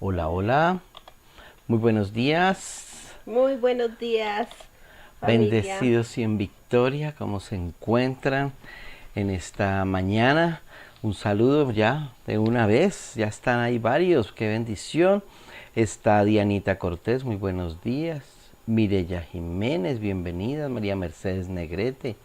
Hola, hola, muy buenos días, Muy buenos días, familia. bendecidos y en victoria, ¿cómo se encuentran en esta mañana? Un saludo ya de una vez, ya están ahí varios, qué bendición. Está Dianita Cortés, muy buenos días. Mireya Jiménez, bienvenida. María Mercedes Negrete,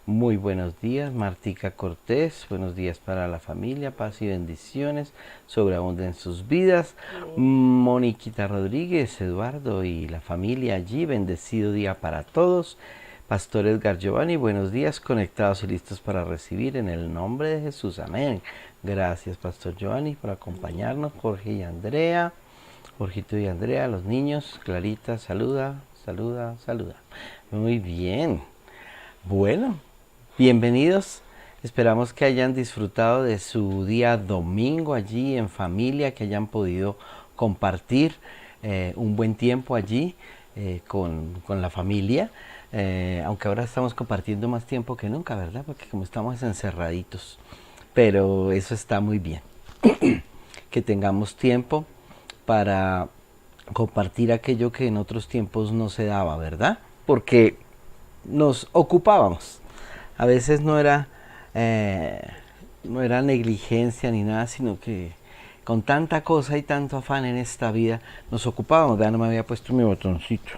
muy buenos días. Martica Cortés, buenos días para la familia, paz y bendiciones sobreabunden en sus vidas. Amén. Moniquita Rodríguez, Eduardo y la familia allí, bendecido día para todos. Pastor Edgar Giovanni, buenos días, conectados y listos para recibir en el nombre de Jesús, amén. Gracias, Pastor Giovanni, por Amén. acompañarnos. Jorge y Andrea, Jorgito y Andrea, los niños. Clarita, saluda, saluda, saluda. Muy bien. Bueno, bienvenidos. Esperamos que hayan disfrutado de su día domingo allí en familia, que hayan podido compartir un buen tiempo allí con la familia. Aunque ahora estamos compartiendo más tiempo que nunca, ¿verdad? Porque como estamos encerraditos. Pero eso está muy bien. Que tengamos tiempo para compartir aquello que en otros tiempos no se daba, ¿verdad? Porque nos ocupábamos. A veces eh, no era negligencia ni nada, sino que con tanta cosa y tanto afán en esta vida nos ocupábamos. Vean, no me había puesto mi botoncito.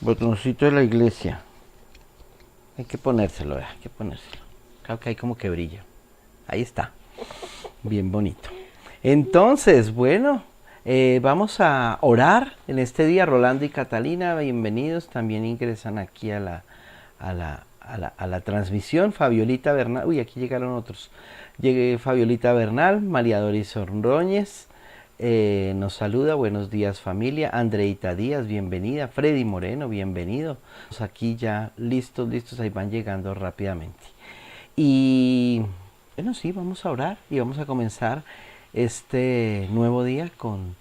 Botoncito de la iglesia. Hay que ponérselo, hay que ponérselo. Creo que hay como que brilla. Ahí está. Bien bonito. Entonces, bueno, vamos a orar en este día. Rolando y Catalina, bienvenidos. También ingresan aquí a la transmisión. Fabiolita Bernal. Uy, aquí llegaron otros. Llegué Fabiolita Bernal, María Doris Ordóñez. Nos saluda, buenos días familia. Andreita Díaz, bienvenida. Freddy Moreno, bienvenido. Aquí ya listos, listos, ahí van llegando rápidamente. Y bueno, sí, vamos a orar y vamos a comenzar este nuevo día con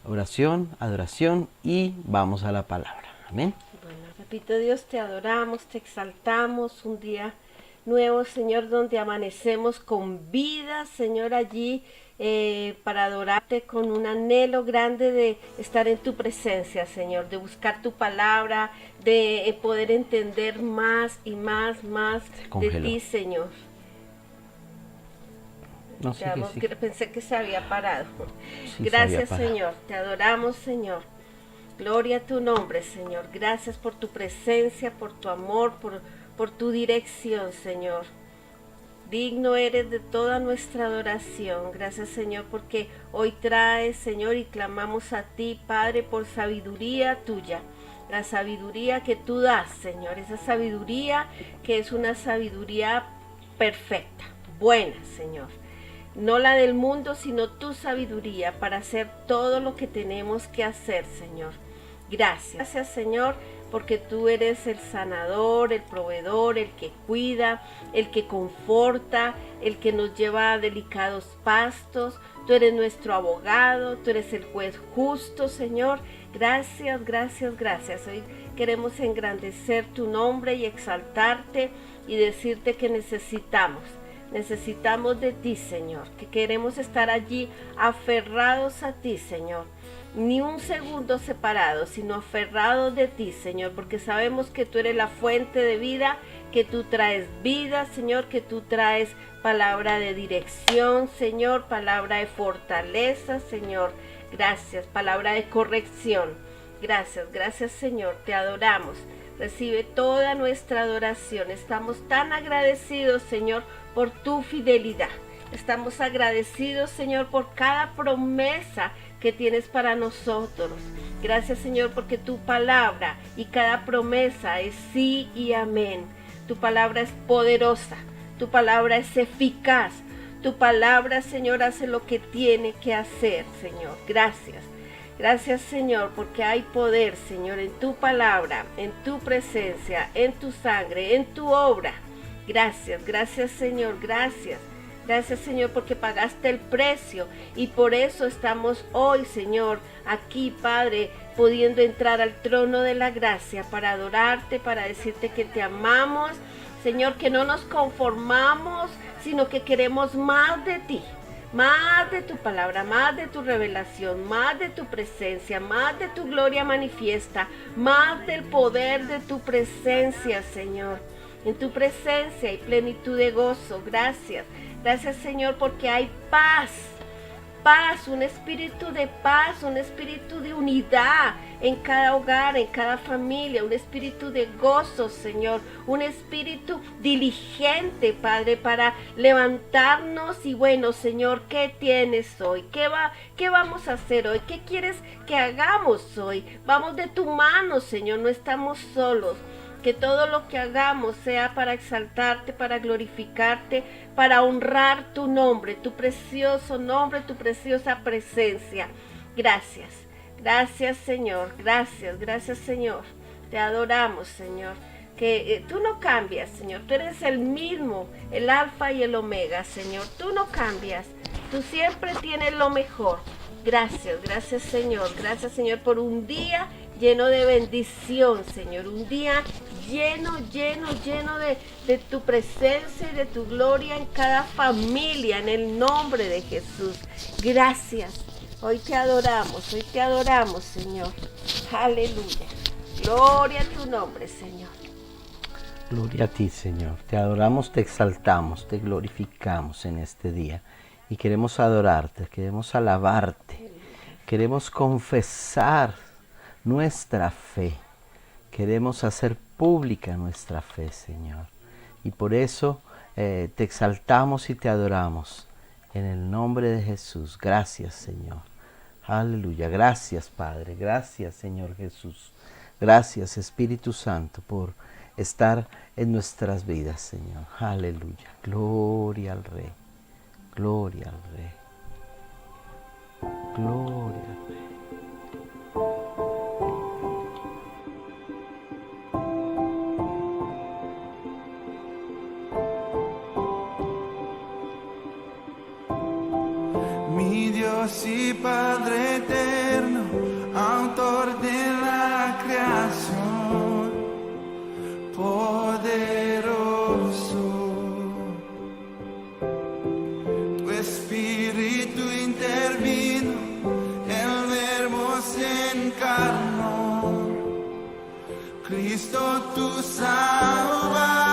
oración, adoración y vamos a la palabra. Amén. Bueno, repito, Dios, te adoramos, te exaltamos. Un día nuevo, Señor, donde amanecemos con vida, Señor, allí para adorarte con un anhelo grande de estar en tu presencia, Señor, de buscar tu palabra, de poder entender más y más Se de congeló. ti, Señor. No, sigue, sigue. Pensé que se había parado. Sí, se había Gracias, parado. Señor, te adoramos, Señor. Gloria a tu nombre, Señor. Gracias por tu presencia, por tu amor, por tu dirección, Señor. Digno eres de toda nuestra adoración. Gracias, Señor, porque hoy traes, Señor, y clamamos a ti, Padre, por sabiduría tuya. La sabiduría que tú das, Señor. Esa sabiduría que es una sabiduría perfecta, buena, Señor. No la del mundo, sino tu sabiduría para hacer todo lo que tenemos que hacer, Señor. Gracias. Gracias, Señor, porque tú eres el sanador, el proveedor, el que cuida, el que conforta, el que nos lleva a delicados pastos. Tú eres nuestro abogado, tú eres el juez justo, Señor. Gracias, gracias, gracias. Hoy queremos engrandecer tu nombre y exaltarte y decirte que necesitamos de ti, Señor, que queremos estar allí aferrados a ti, Señor. Ni un segundo separados, sino aferrados de ti, Señor, porque sabemos que tú eres la fuente de vida, que tú traes vida, Señor, que tú traes palabra de dirección, Señor, palabra de fortaleza, Señor. Gracias, palabra de corrección. Gracias, gracias, Señor, te adoramos. Recibe toda nuestra adoración. Estamos tan agradecidos, Señor, por tu fidelidad. Estamos agradecidos, Señor, por cada promesa que tienes para nosotros. Gracias, Señor, porque tu palabra y cada promesa es sí y amén. Tu palabra es poderosa, tu palabra es eficaz. Tu palabra, Señor, hace lo que tiene que hacer, Señor. Gracias. Gracias, Señor, porque hay poder, Señor, en tu palabra, en tu presencia, en tu sangre, en tu obra. Gracias, gracias, Señor, gracias. Gracias, Señor, porque pagaste el precio y por eso estamos hoy, Señor, aquí, Padre, pudiendo entrar al trono de la gracia para adorarte, para decirte que te amamos, Señor, que no nos conformamos, sino que queremos más de ti. más de tu palabra, más de tu revelación, más de tu presencia, más de tu gloria manifiesta, más del poder de tu presencia, Señor. En tu presencia hay plenitud de gozo. Gracias. Gracias, Señor, porque hay paz. Paz, un espíritu de paz, un espíritu de unidad en cada hogar, en cada familia, un espíritu de gozo, Señor, un espíritu diligente, Padre, para levantarnos. Y bueno, Señor, ¿qué tienes hoy? ¿Qué vamos a hacer hoy? ¿Qué quieres que hagamos hoy? Vamos de tu mano, Señor, no estamos solos. Que todo lo que hagamos sea para exaltarte, para glorificarte, para honrar tu nombre, tu precioso nombre, tu preciosa presencia. Gracias, gracias, Señor, gracias, Señor. Te adoramos, Señor. Que tú no cambias, Señor. Tú eres el mismo, el alfa y el omega, Señor. Tú no cambias. Tú siempre tienes lo mejor. Gracias, Señor. Gracias, Señor, por un día lleno de bendición, Señor. Un día lleno de tu presencia y de tu gloria en cada familia, en el nombre de Jesús. Gracias. Hoy te adoramos, Señor. Aleluya. Gloria a tu nombre, Señor. Gloria a ti, Señor. Te adoramos, te exaltamos, te glorificamos en este día. Y queremos adorarte, queremos alabarte, queremos confesar nuestra fe. Queremos hacer pública nuestra fe, Señor. Y por eso te exaltamos y te adoramos. En el nombre de Jesús. Gracias, Señor. Aleluya. Gracias, Padre. Gracias, Señor Jesús. Gracias, Espíritu Santo, por estar en nuestras vidas, Señor. Aleluya. Gloria al Rey. Gloria al Rey. Gloria al Rey. Mi Dios y Padre eterno, autor de la creación, poderoso. Tu Espíritu intervino, el Verbo se encarnó. Cristo, tú salvas.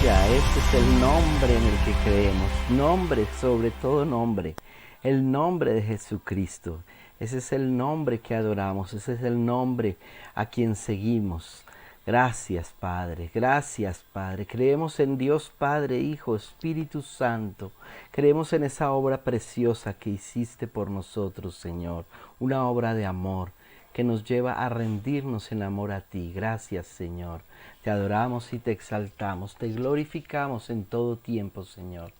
Aleluya, este es el nombre en el que creemos, nombre, sobre todo nombre, el nombre de Jesucristo. Ese es el nombre que adoramos, ese es el nombre a quien seguimos. Gracias, Padre, gracias, Padre. Creemos en Dios Padre, Hijo, Espíritu Santo. Creemos en esa obra preciosa que hiciste por nosotros, Señor. Una obra de amor que nos lleva a rendirnos en amor a ti. Gracias, Señor. Te adoramos y te exaltamos, te glorificamos en todo tiempo, Señor.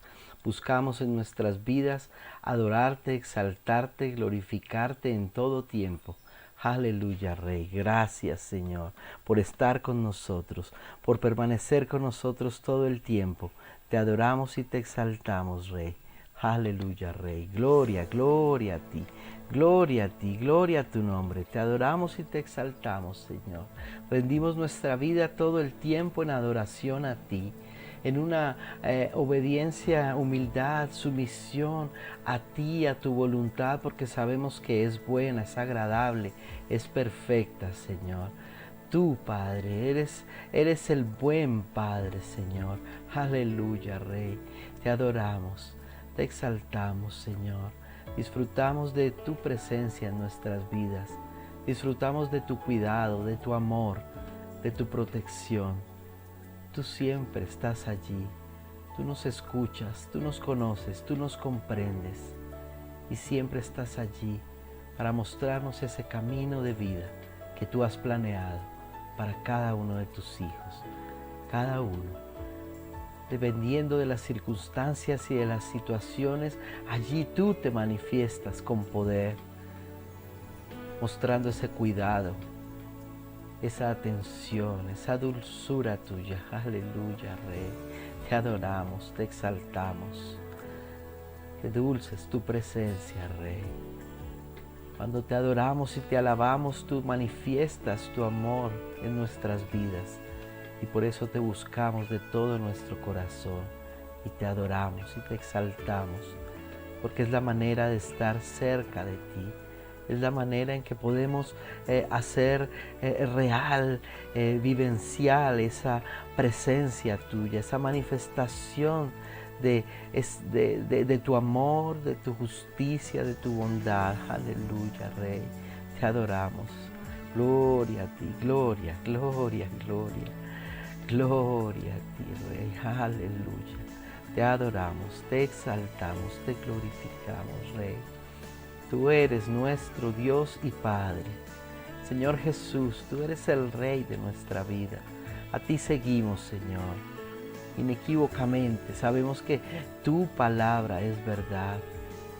Buscamos en nuestras vidas adorarte, exaltarte, glorificarte en todo tiempo. Aleluya, Rey. Gracias, Señor, por estar con nosotros, por permanecer con nosotros todo el tiempo. Te adoramos y te exaltamos, Rey. Aleluya, Rey. Gloria, gloria a ti. Gloria a ti, gloria a tu nombre. Te adoramos y te exaltamos, Señor. Rendimos nuestra vida todo el tiempo en adoración a ti, en una obediencia, humildad, sumisión a ti, a tu voluntad, porque sabemos que es buena, es agradable, es perfecta, Señor. Tú, Padre, eres el buen Padre, Señor. Aleluya, Rey. Te adoramos, te exaltamos, Señor. Disfrutamos de tu presencia en nuestras vidas. Disfrutamos de tu cuidado, de tu amor, de tu protección. Tú siempre estás allí. Tú nos escuchas, tú nos conoces, tú nos comprendes. Y siempre estás allí para mostrarnos ese camino de vida que tú has planeado para cada uno de tus hijos. Cada uno. Dependiendo de las circunstancias y de las situaciones, allí tú te manifiestas con poder, mostrando ese cuidado, esa atención, esa dulzura tuya. Aleluya, Rey. Te adoramos, te exaltamos. Qué dulce es tu presencia, Rey. Cuando te adoramos y te alabamos, tú manifiestas tu amor en nuestras vidas. Y por eso te buscamos de todo nuestro corazón y te adoramos y te exaltamos, porque es la manera de estar cerca de ti, es la manera en que podemos hacer real, vivencial esa presencia tuya, esa manifestación de tu amor, de tu justicia, de tu bondad. Aleluya, Rey, te adoramos. Gloria a ti, gloria, gloria, gloria. Gloria a ti, Rey. Aleluya. Te adoramos, te exaltamos, te glorificamos, Rey. Tú eres nuestro Dios y Padre. Señor Jesús, tú eres el Rey de nuestra vida. A ti seguimos, Señor. Inequívocamente sabemos que tu palabra es verdad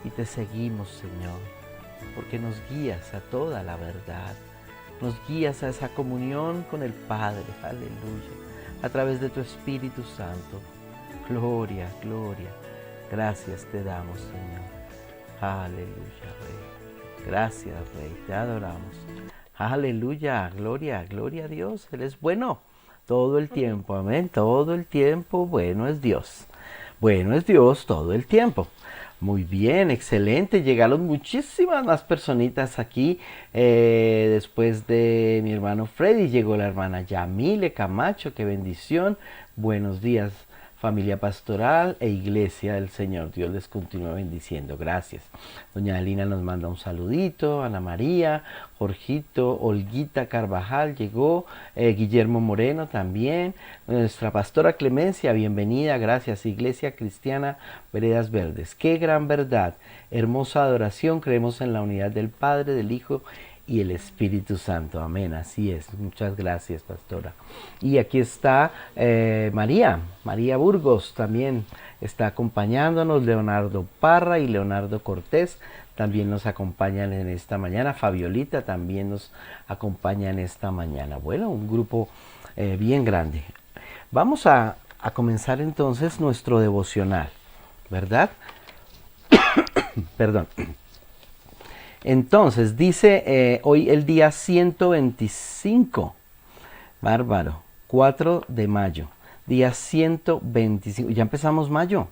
y te seguimos, Señor, porque nos guías a toda la verdad. Nos guías a esa comunión con el Padre. Aleluya. A través de tu Espíritu Santo. Gloria, gloria. Gracias te damos, Señor. Aleluya, Rey. Gracias, Rey. Te adoramos. Aleluya, gloria, gloria a Dios. Él es bueno todo el tiempo. Amén. Todo el tiempo bueno es Dios. Bueno es Dios todo el tiempo. Muy bien, excelente. Llegaron muchísimas más personitas aquí. Después de mi hermano Freddy, llegó la hermana Yamile Camacho. Qué bendición. Buenos días, familia pastoral e iglesia del Señor. Dios les continúe bendiciendo. Gracias. Doña Alina nos manda un saludito. Ana María, Jorgito, Olguita Carvajal llegó. Guillermo Moreno también. Nuestra pastora Clemencia, bienvenida. Gracias. Iglesia Cristiana Veredas Verdes. Qué gran verdad. Hermosa adoración. Creemos en la unidad del Padre, del Hijo y el Espíritu Santo. Amén. Así es. Muchas gracias, pastora. Y aquí está María Burgos también está acompañándonos. Leonardo Parra y Leonardo Cortés también nos acompañan en esta mañana. Fabiolita también nos acompaña en esta mañana. Bueno, un grupo bien grande. Vamos a comenzar entonces nuestro devocional, ¿verdad? Perdón. Entonces, dice hoy el día 125, bárbaro, 4 de mayo, día 125, ya empezamos mayo,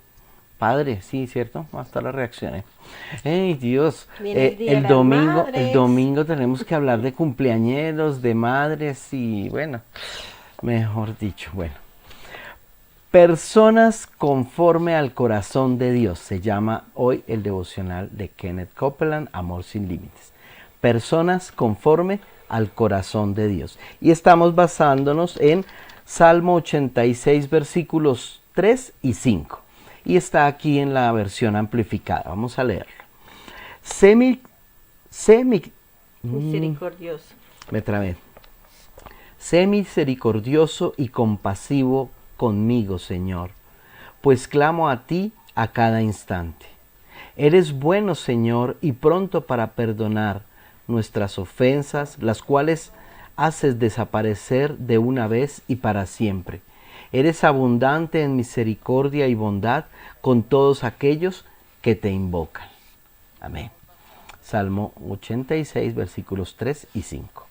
Padre, sí, ¿cierto? Hasta la reacción. ¡Ey, Dios! El domingo tenemos que hablar de cumpleañeros, de madres y bueno, mejor dicho, bueno. Personas conforme al corazón de Dios. Se llama hoy el devocional de Kenneth Copeland, Amor sin Límites. Personas conforme al corazón de Dios. Y estamos basándonos en Salmo 86, versículos 3 y 5. Y está aquí en la versión amplificada. Vamos a leerlo. Misericordioso. Me trabé. Sé misericordioso y compasivo conmigo, Señor, pues clamo a ti a cada instante. Eres bueno, Señor, y pronto para perdonar nuestras ofensas, las cuales haces desaparecer de una vez y para siempre. Eres abundante en misericordia y bondad con todos aquellos que te invocan. Amén. Salmo 86, versículos 3 y 5.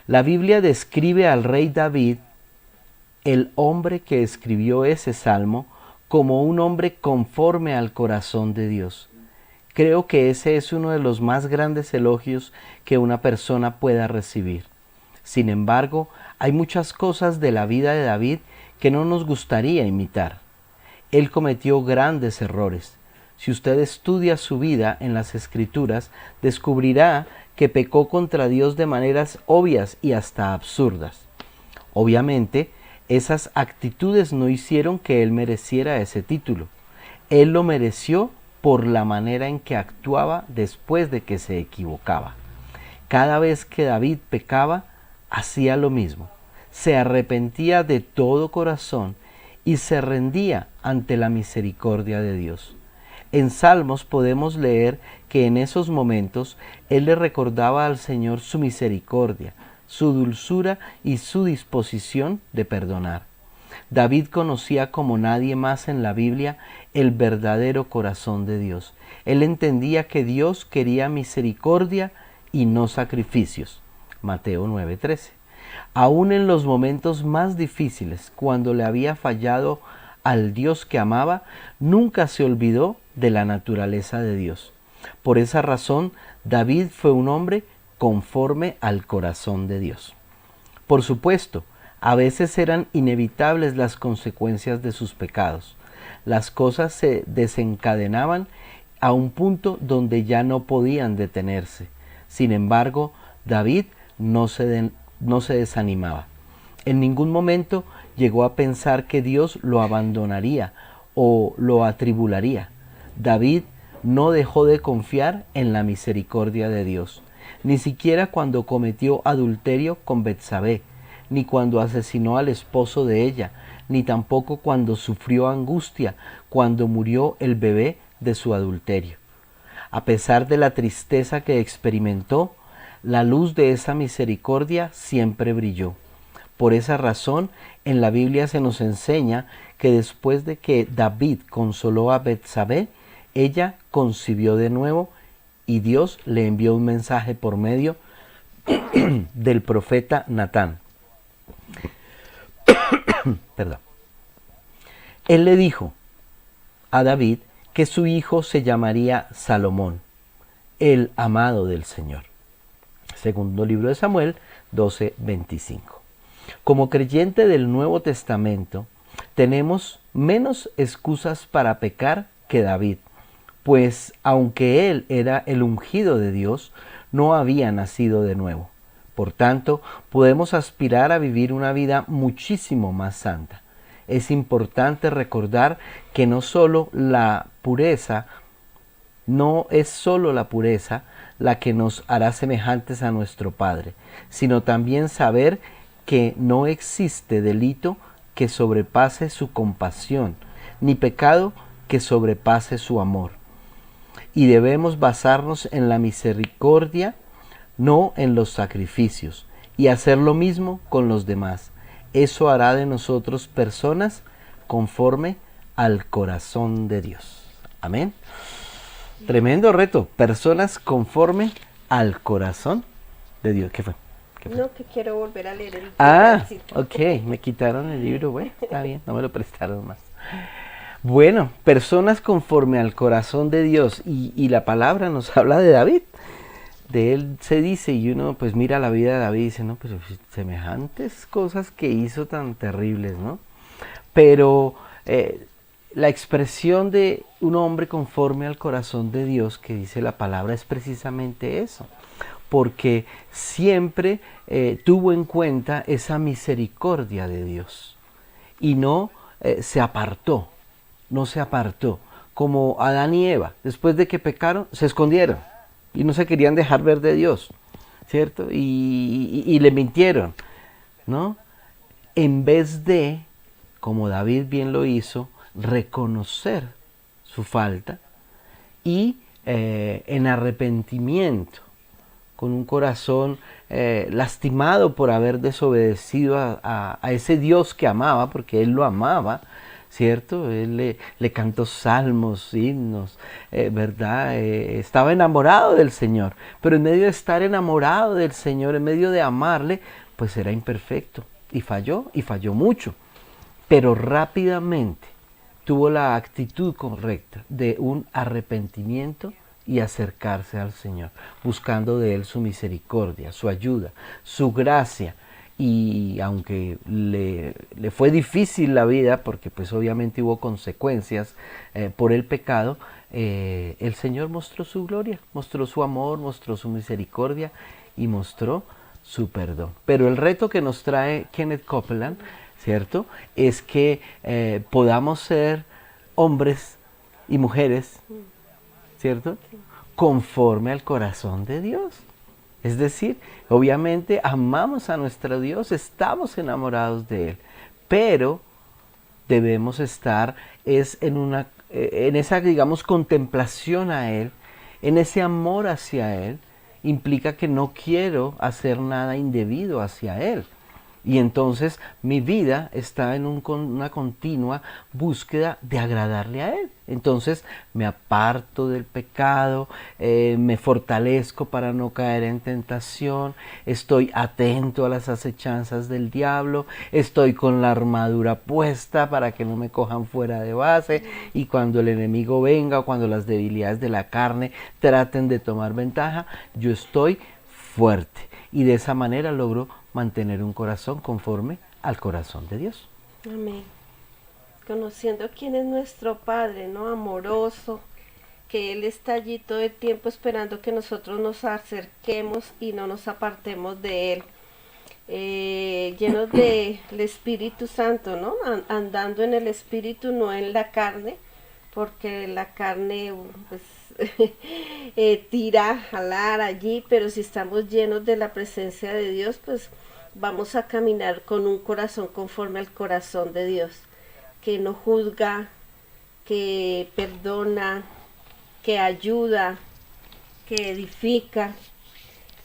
La Biblia describe al rey David, el hombre que escribió ese salmo, como un hombre conforme al corazón de Dios. Creo que ese es uno de los más grandes elogios que una persona pueda recibir. Sin embargo, hay muchas cosas de la vida de David que no nos gustaría imitar. Él cometió grandes errores. Si usted estudia su vida en las Escrituras, descubrirá que pecó contra Dios de maneras obvias y hasta absurdas. Obviamente, esas actitudes no hicieron que él mereciera ese título. Él lo mereció por la manera en que actuaba después de que se equivocaba. Cada vez que David pecaba, hacía lo mismo. Se arrepentía de todo corazón y se rendía ante la misericordia de Dios. En Salmos podemos leer que en esos momentos él le recordaba al Señor su misericordia, su dulzura y su disposición de perdonar. David conocía como nadie más en la Biblia el verdadero corazón de Dios. Él entendía que Dios quería misericordia y no sacrificios. Mateo 9:13. Aún en los momentos más difíciles, cuando le había fallado al Dios que amaba, nunca se olvidó de la naturaleza de Dios. Por esa razón, David fue un hombre conforme al corazón de Dios. Por supuesto, a veces eran inevitables las consecuencias de sus pecados. Las cosas se desencadenaban a un punto donde ya no podían detenerse. Sin embargo, David no se desanimaba. En ningún momento llegó a pensar que Dios lo abandonaría o lo atribularía. David no dejó de confiar en la misericordia de Dios, ni siquiera cuando cometió adulterio con Betsabé, ni cuando asesinó al esposo de ella, ni tampoco cuando sufrió angustia cuando murió el bebé de su adulterio. A pesar de la tristeza que experimentó, la luz de esa misericordia siempre brilló. Por esa razón, en la Biblia se nos enseña que después de que David consoló a Betsabé, ella concibió de nuevo y Dios le envió un mensaje por medio del profeta Natán. Perdón. Él le dijo a David que su hijo se llamaría Salomón, el amado del Señor. Segundo libro de Samuel 12:25. Como creyente del Nuevo Testamento, tenemos menos excusas para pecar que David, pues aunque él era el ungido de Dios, no había nacido de nuevo. Por tanto, podemos aspirar a vivir una vida muchísimo más santa. Es importante recordar que no es solo la pureza la que nos hará semejantes a nuestro Padre, sino también saber que no existe delito que sobrepase su compasión, ni pecado que sobrepase su amor. Y debemos basarnos en la misericordia, no en los sacrificios, y hacer lo mismo con los demás. Eso hará de nosotros personas conforme al corazón de Dios. Amén. Tremendo reto, personas conforme al corazón de Dios. ¿Qué fue? No, que quiero volver a leer el pedacito. Ok, me quitaron el libro, bueno, está bien, no me lo prestaron más. Bueno, personas conforme al corazón de Dios, y la palabra nos habla de David. De él se dice, y uno pues mira la vida de David y dice, no, pues semejantes cosas que hizo tan terribles, ¿no? Pero la expresión de un hombre conforme al corazón de Dios que dice la palabra es precisamente eso, porque siempre tuvo en cuenta esa misericordia de Dios y no se apartó, como Adán y Eva, después de que pecaron, se escondieron y no se querían dejar ver de Dios, ¿cierto? Y le mintieron, ¿no? En vez de, como David bien lo hizo, reconocer su falta y en arrepentimiento, con un corazón lastimado por haber desobedecido a ese Dios que amaba, porque él lo amaba, ¿cierto? Él le cantó salmos, himnos, ¿verdad? Estaba enamorado del Señor, pero en medio de estar enamorado del Señor, en medio de amarle, pues era imperfecto y falló mucho, pero rápidamente tuvo la actitud correcta de un arrepentimiento y acercarse al Señor, buscando de Él su misericordia, su ayuda, su gracia. Y aunque le fue difícil la vida, porque pues obviamente hubo consecuencias por el pecado, el Señor mostró su gloria, mostró su amor, mostró su misericordia y mostró su perdón. Pero el reto que nos trae Kenneth Copeland, ¿cierto?, es que podamos ser hombres y mujeres, ¿cierto?, conforme al corazón de Dios. Es decir, obviamente amamos a nuestro Dios, estamos enamorados de Él, pero debemos estar en esa, digamos, contemplación a Él, en ese amor hacia Él. Implica que no quiero hacer nada indebido hacia Él. Y entonces mi vida está en una continua búsqueda de agradarle a Él. Entonces me aparto del pecado, me fortalezco para no caer en tentación, estoy atento a las acechanzas del diablo, estoy con la armadura puesta para que no me cojan fuera de base, y cuando el enemigo venga o cuando las debilidades de la carne traten de tomar ventaja, yo estoy fuerte. Y de esa manera logro mantener un corazón conforme al corazón de Dios. Amén. Conociendo quién es nuestro Padre, ¿no? Amoroso, que Él está allí todo el tiempo esperando que nosotros nos acerquemos y no nos apartemos de Él. Llenos del Espíritu Santo, ¿no? Andando en el Espíritu, no en la carne, porque la carne pues, tira, jalar allí, pero si estamos llenos de la presencia de Dios, pues vamos a caminar con un corazón conforme al corazón de Dios, que no juzga, que perdona, que ayuda, que edifica,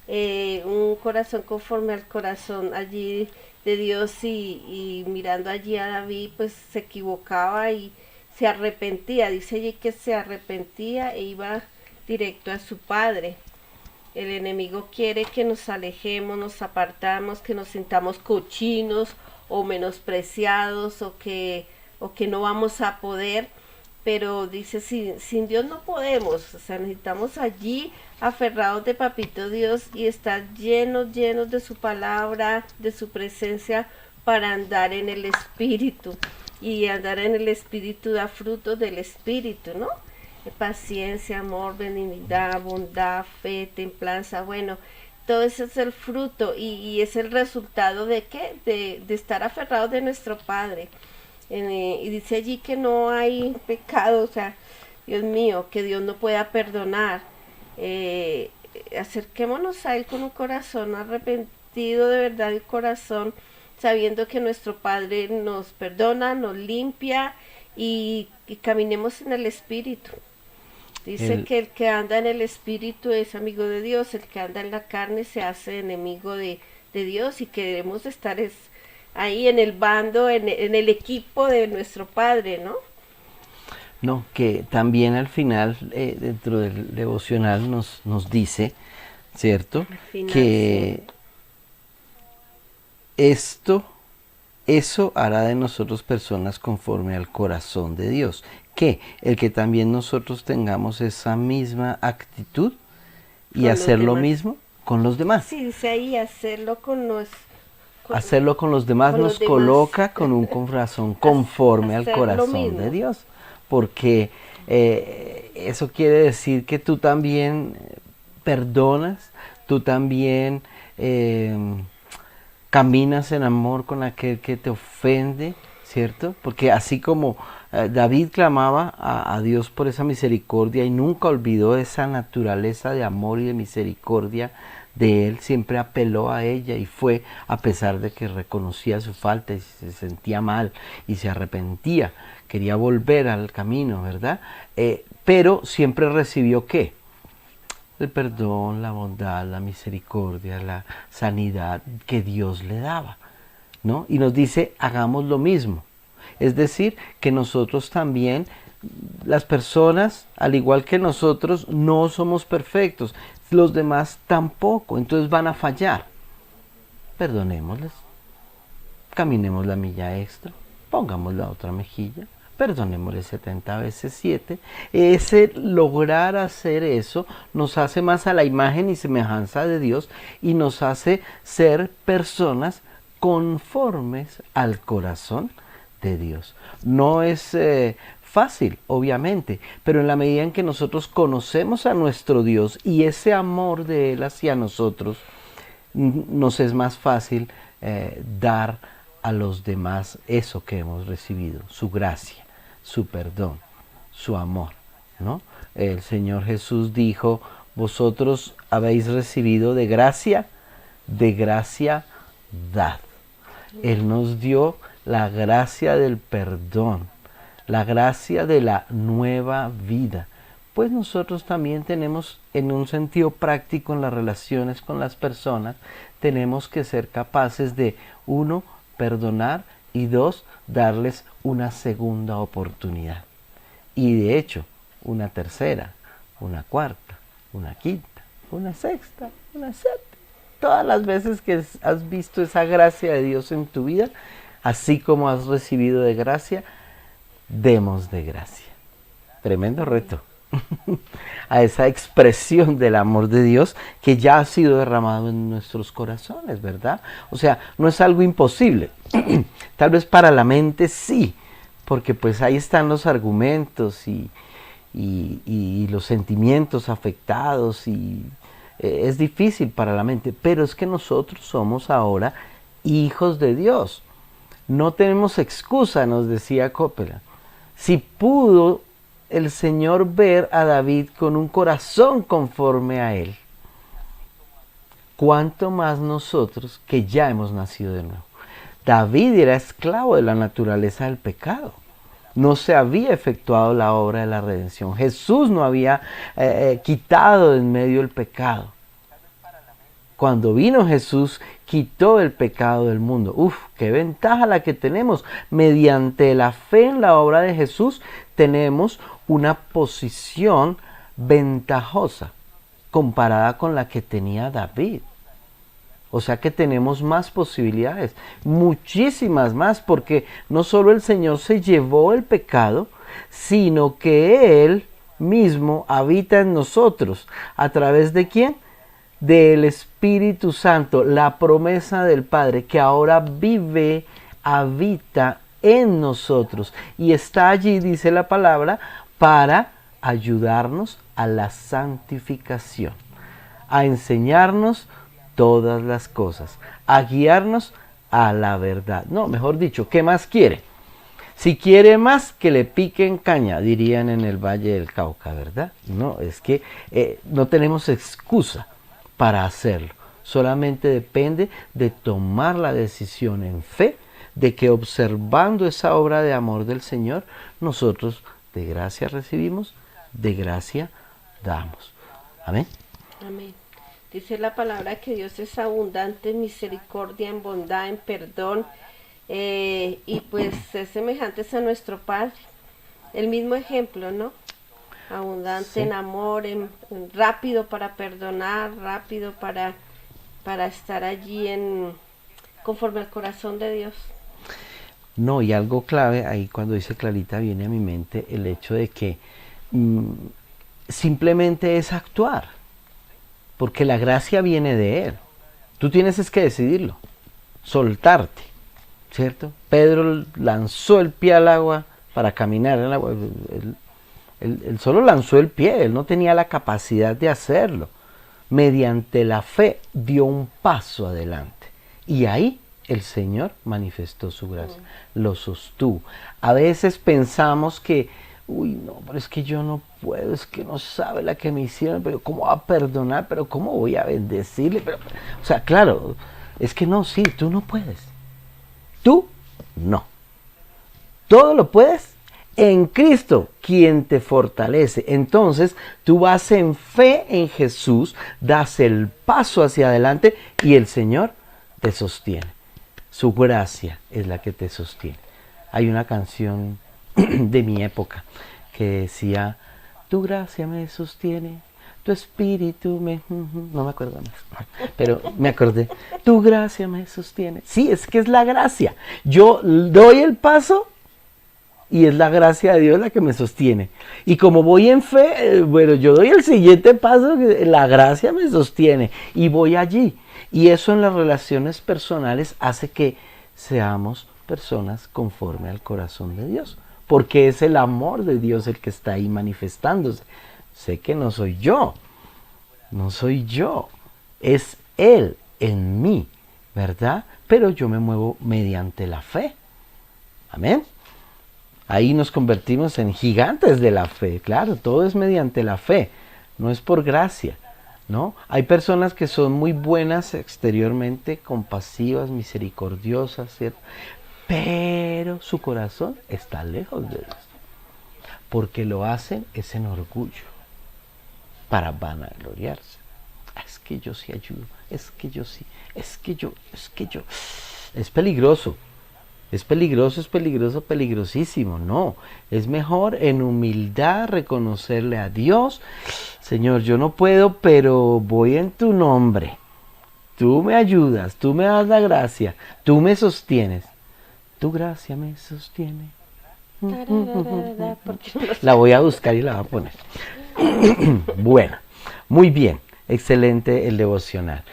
un corazón conforme al corazón allí de Dios. Y mirando allí a David, pues se equivocaba y se arrepentía, dice allí que se arrepentía e iba directo a su padre. El enemigo quiere que nos alejemos, nos apartamos, que nos sintamos cochinos o menospreciados o que no vamos a poder, pero dice, sin Dios no podemos, o sea, necesitamos allí aferrados de Papito Dios y estar llenos de su palabra, de su presencia, para andar en el Espíritu. Y andar en el Espíritu da fruto del Espíritu, ¿no? Paciencia, amor, benignidad, bondad, fe, templanza. Bueno, todo eso es el fruto y es el resultado de ¿qué? De estar aferrados de nuestro Padre. Y dice allí que no hay pecado, o sea, Dios mío, que Dios no pueda perdonar. Acerquémonos a Él con un corazón arrepentido de verdad, el corazón, sabiendo que nuestro Padre nos perdona, nos limpia y caminemos en el Espíritu. Dice que el que anda en el Espíritu es amigo de Dios, el que anda en la carne se hace enemigo de Dios, y queremos estar ahí en el bando, en el equipo de nuestro Padre, ¿no? No, que también al final, dentro del devocional nos dice, ¿cierto? Final, que sí. Eso hará de nosotros personas conforme al corazón de Dios. Que el que también nosotros tengamos esa misma actitud y hacer lo mismo con los demás. Sí, dice ahí, hacerlo con Hacerlo con los demás con nos los demás. coloca con un corazón conforme al Hacer lo corazón mismo. de Dios. Porque eso quiere decir que tú también perdonas, tú también caminas en amor con aquel que te ofende, ¿cierto? Porque así como David clamaba a Dios por esa misericordia y nunca olvidó esa naturaleza de amor y de misericordia de él, siempre apeló a ella y fue a pesar de que reconocía su falta y se sentía mal y se arrepentía, quería volver al camino, ¿verdad? Pero siempre recibió ¿qué? El perdón, la bondad, la misericordia, la sanidad que Dios le daba, ¿no? Y nos dice, hagamos lo mismo. Es decir, que nosotros también, las personas, al igual que nosotros, no somos perfectos. Los demás tampoco, entonces van a fallar. Perdonémosles, caminemos la milla extra, pongamos la otra mejilla, perdonémosle 70 veces 7. Ese lograr hacer eso nos hace más a la imagen y semejanza de Dios y nos hace ser personas conformes al corazón de Dios. No es fácil, obviamente, pero en la medida en que nosotros conocemos a nuestro Dios y ese amor de Él hacia nosotros, nos es más fácil dar a los demás eso que hemos recibido, su gracia, su perdón, su amor, ¿no? El Señor Jesús dijo, vosotros habéis recibido de gracia dad. Él nos dio la gracia del perdón, la gracia de la nueva vida. Pues nosotros también tenemos, en un sentido práctico en las relaciones con las personas, tenemos que ser capaces de, 1, perdonar y 2, darles una segunda oportunidad. Y de hecho, una tercera, una cuarta, una quinta, una sexta, una séptima. Todas las veces que has visto esa gracia de Dios en tu vida, así como has recibido de gracia, demos de gracia. Tremendo reto. A esa expresión del amor de Dios que ya ha sido derramado en nuestros corazones, ¿verdad? O sea, no es algo imposible. Tal vez para la mente sí, porque pues ahí están los argumentos y los sentimientos afectados y es difícil para la mente, pero es que nosotros somos ahora hijos de Dios. No tenemos excusa, nos decía Coppola. Si pudo el Señor ver a David con un corazón conforme a Él, ¿cuánto más nosotros que ya hemos nacido de nuevo? David era esclavo de la naturaleza del pecado. No se había efectuado la obra de la redención. Jesús no había quitado de en medio el pecado. Cuando vino Jesús, quitó el pecado del mundo. ¡Uf! ¡Qué ventaja la que tenemos! Mediante la fe en la obra de Jesús, tenemos una posición ventajosa comparada con la que tenía David. O sea que tenemos más posibilidades, muchísimas más, porque no solo el Señor se llevó el pecado, sino que Él mismo habita en nosotros. ¿A través de quién? Del Espíritu Santo, la promesa del Padre, que ahora vive, habita en nosotros y está allí, dice la palabra, para ayudarnos a la santificación, a enseñarnos todas las cosas, a guiarnos a la verdad. No, mejor dicho, ¿qué más quiere? Si quiere más, que le piquen caña, dirían en el Valle del Cauca, ¿verdad? No, es que no tenemos excusa para hacerlo. Solamente depende de tomar la decisión en fe, de que observando esa obra de amor del Señor, nosotros de gracia recibimos, de gracia damos. Amén. Amén. Dice la palabra que Dios es abundante en misericordia, en bondad, en perdón, y pues es semejante a nuestro Padre. El mismo ejemplo, ¿no? Abundante Sí. en amor, en rápido para perdonar, rápido para estar allí conforme al corazón de Dios. No, y algo clave, ahí cuando dice Clarita viene a mi mente el hecho de que simplemente es actuar, porque la gracia viene de Él. Tú tienes es que decidirlo. soltarte, ¿cierto? Pedro lanzó el pie al agua para caminar en el agua. Él solo lanzó el pie, él no tenía la capacidad de hacerlo. Mediante la fe dio un paso adelante. Y ahí el Señor manifestó su gracia, lo sostuvo. A veces pensamos que, uy, no, pero es que yo no puedo, es que no sabe la que me hicieron, pero ¿cómo va a perdonar? Pero ¿cómo voy a bendecirle? Pero, o sea, claro, es que no, sí, tú no puedes. Tú no. Todo lo puedes en Cristo, quien te fortalece. Entonces, tú vas en fe en Jesús, das el paso hacia adelante y el Señor te sostiene. Su gracia es la que te sostiene. Hay una canción de mi época que decía, tu gracia me sostiene, tu espíritu me... No me acuerdo más, pero me acordé. Tu gracia me sostiene. Sí, es que es la gracia. Yo doy el paso y es la gracia de Dios la que me sostiene. Y como voy en fe, bueno, yo doy el siguiente paso, la gracia me sostiene y voy allí. Y eso en las relaciones personales hace que seamos personas conforme al corazón de Dios. Porque es el amor de Dios el que está ahí manifestándose. Sé que no soy yo, es Él en mí, ¿verdad? Pero yo me muevo mediante la fe. Amén. Ahí nos convertimos en gigantes de la fe, claro, todo es mediante la fe, no es por gracia, ¿no? Hay personas que son muy buenas exteriormente, compasivas, misericordiosas, ¿cierto? Pero su corazón está lejos de Dios, porque lo hacen es en orgullo, para vanagloriarse. Es que yo sí ayudo, es que yo sí, es que yo. Es peligroso. Es peligrosísimo. No, es mejor en humildad reconocerle a Dios, Señor, yo no puedo, pero voy en tu nombre. Tú me ayudas, tú me das la gracia, tú me sostienes. Tu gracia me sostiene. La voy a buscar y la voy a poner. Bueno, muy bien, excelente el devocional.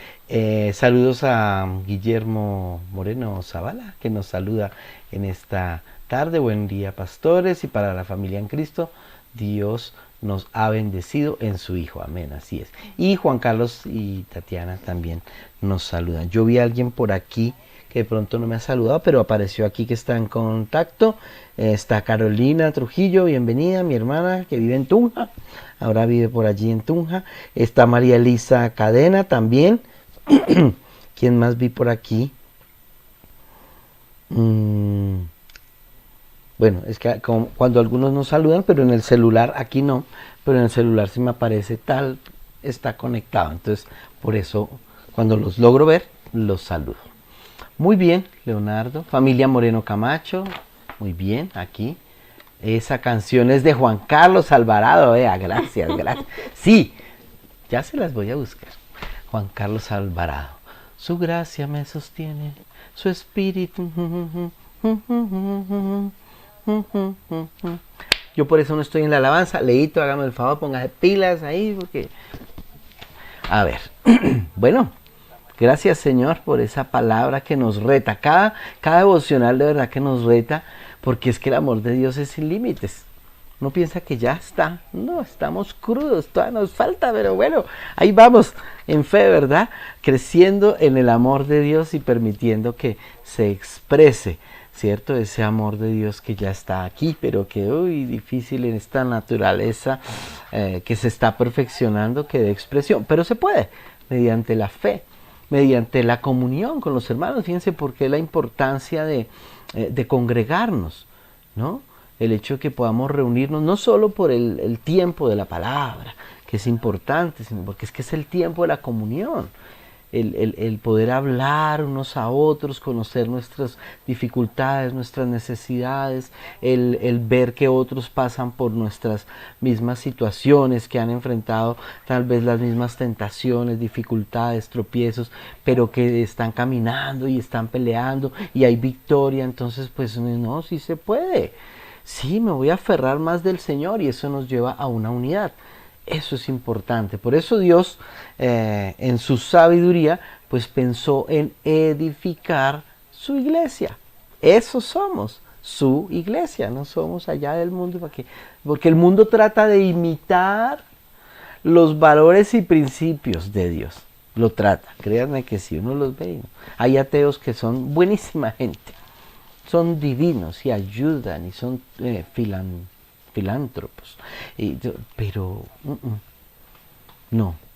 Saludos a Guillermo Moreno Zavala, que nos saluda en esta tarde. Buen día, pastores, y para la familia en Cristo, Dios nos ha bendecido en su Hijo. Amén, así es. Y Juan Carlos y Tatiana también nos saludan. Yo vi a alguien por aquí que de pronto no me ha saludado, pero apareció aquí que está en contacto. Está Carolina Trujillo, bienvenida, mi hermana que vive en Tunja. Ahora vive por allí en Tunja. Está María Elisa Cadena también. ¿Quién más vi por aquí? Bueno, es que cuando algunos nos saludan, pero en el celular, aquí no, pero en el celular sí me aparece tal, está conectado. Entonces, por eso, cuando los logro ver, los saludo. Muy bien, Leonardo. Familia Moreno Camacho, muy bien, aquí. Esa canción es de Juan Carlos Alvarado, gracias. Sí, ya se las voy a buscar. Juan Carlos Alvarado. Su gracia me sostiene, su espíritu. Yo por eso no estoy en la alabanza. Leito, hágame el favor, póngase pilas ahí, porque... A ver, bueno, gracias Señor por esa palabra que nos reta. Cada devocional de verdad que nos reta, porque es que el amor de Dios es sin límites. Uno piensa que ya está, no, estamos crudos, todavía nos falta, pero bueno, ahí vamos en fe, ¿verdad? Creciendo en el amor de Dios y permitiendo que se exprese, ¿cierto? Ese amor de Dios que ya está aquí, pero que difícil en esta naturaleza que se está perfeccionando, que dé expresión, pero se puede, mediante la fe, mediante la comunión con los hermanos. Fíjense por qué la importancia de congregarnos, ¿no? El hecho de que podamos reunirnos no solo por el tiempo de la palabra, que es importante, sino porque es que es el tiempo de la comunión, el poder hablar unos a otros, conocer nuestras dificultades, nuestras necesidades, el ver que otros pasan por nuestras mismas situaciones, que han enfrentado tal vez las mismas tentaciones, dificultades, tropiezos, pero que están caminando y están peleando y hay victoria. Entonces pues no, sí se puede. Sí, me voy a aferrar más del Señor y eso nos lleva a una unidad. Eso es importante. Por eso Dios, en su sabiduría, pues pensó en edificar su iglesia. Eso somos, su iglesia, no somos allá del mundo, porque el mundo trata de imitar los valores y principios de Dios. Lo trata, créanme que si uno los ve, hay ateos que son buenísima gente, son divinos y ayudan y son filántropos, pero